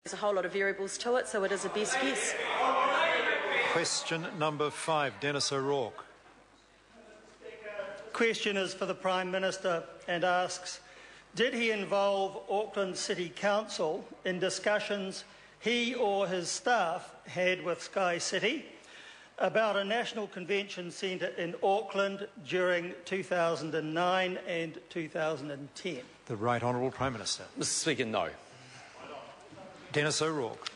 There's a whole lot of variables to it, so it is a best guess. Question number 5, Denis O'Rourke. Question is for the Prime Minister and asks, did he involve Auckland City Council in discussions he or his staff had with SkyCity about a national convention centre in Auckland during 2009 and 2010? The Right Honourable Prime Minister. Mr. Speaker, no. Denis O'Rourke.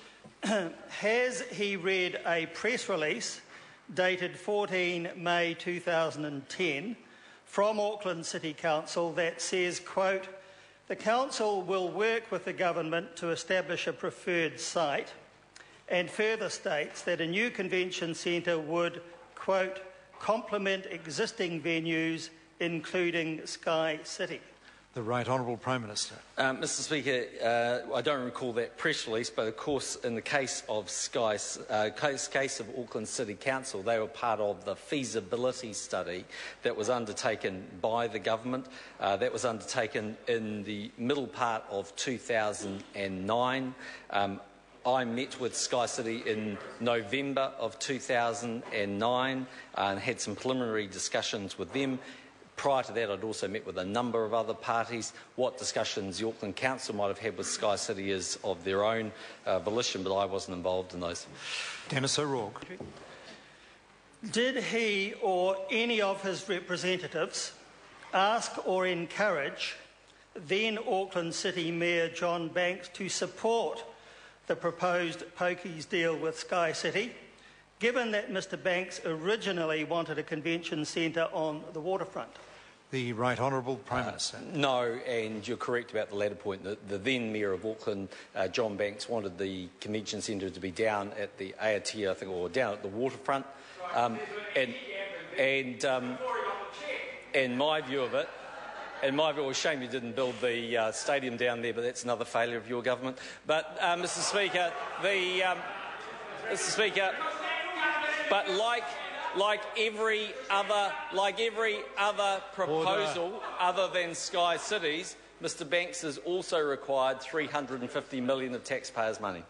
Has he read a press release dated 14 May 2010 from Auckland City Council that says, quote, the Council will work with the Government to establish a preferred site, and further states that a new convention centre would, quote, complement existing venues including SkyCity? The Right Honourable Prime Minister. Mr. Speaker, I don't recall that press release, but of course, in the case of case of Auckland City Council, they were part of the feasibility study that was undertaken by the government. That was undertaken in the middle part of 2009. I met with SkyCity in November of 2009 and had some preliminary discussions with them. Prior to that, I'd also met with a number of other parties. What discussions the Auckland Council might have had with SkyCity is of their own volition, but I wasn't involved in those. Denis O'Rourke. Did he or any of his representatives ask or encourage then Auckland City Mayor John Banks to support the proposed pokies deal with SkyCity, given that Mr Banks originally wanted a convention centre on the waterfront? The Right Honourable Prime Minister. No, and you're correct about the latter point. The then Mayor of Auckland, John Banks, wanted the convention centre to be down at the Aotea, I think, or down at the waterfront. And my view of it, shame you didn't build the stadium down there, but that's another failure of your government. But, Mr Speaker, but like every other proposal other than SkyCity's, Mr Banks has also required $350 million of taxpayers' money.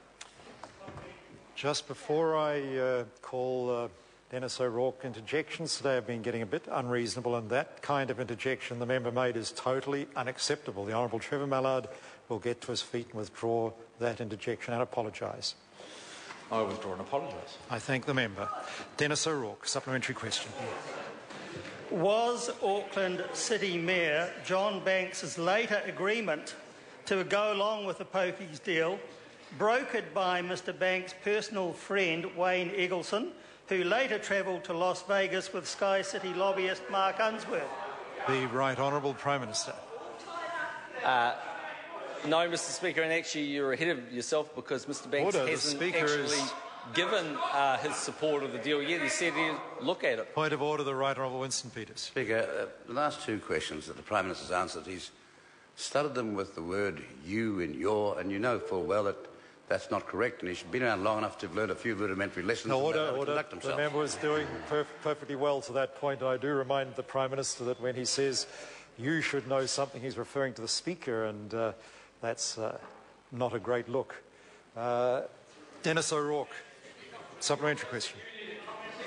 Just before I call Denis O'Rourke, interjections today have been getting a bit unreasonable, and that kind of interjection the member made is totally unacceptable. The Honourable Trevor Mallard will get to his feet and withdraw that interjection and apologise. I withdraw and apologise. I thank the member. Denis O'Rourke, supplementary question. Was Auckland City Mayor John Banks' later agreement to go along with the pokies deal brokered by Mr Banks' personal friend Wayne Eggleson, who later travelled to Las Vegas with SkyCity lobbyist Mark Unsworth? The Right Honourable Prime Minister. No, Mr Speaker, and actually you're ahead of yourself because Mr Banks hasn't actually given his support of the deal yet. He said he'd look at it. Point of order, the Right Honourable Winston Peters. Speaker, the last two questions that the Prime Minister's answered, he's stuttered them with the word you and your, and you know full well that that's not correct, and he's been around long enough to have learned a few rudimentary lessons. Order. The member is doing perfectly well to that point. I do remind the Prime Minister that when he says you should know something, he's referring to the Speaker, and that's not a great look. Denis O'Rourke, supplementary question.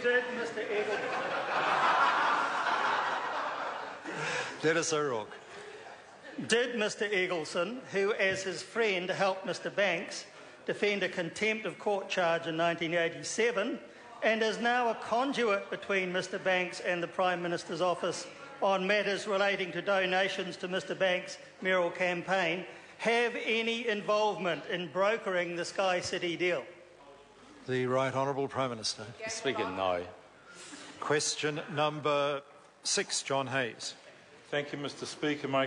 Did Mr Eggleson... Denis O'Rourke. Did Mr Eggleson, who as his friend helped Mr Banks defend a contempt of court charge in 1987 and is now a conduit between Mr Banks and the Prime Minister's office on matters relating to donations to Mr Banks' mayoral campaign, have any involvement in brokering the SkyCity deal? The Right Honourable Prime Minister. Mr Speaker, no. Question number 6, John Hayes. Thank you, Mr Speaker. My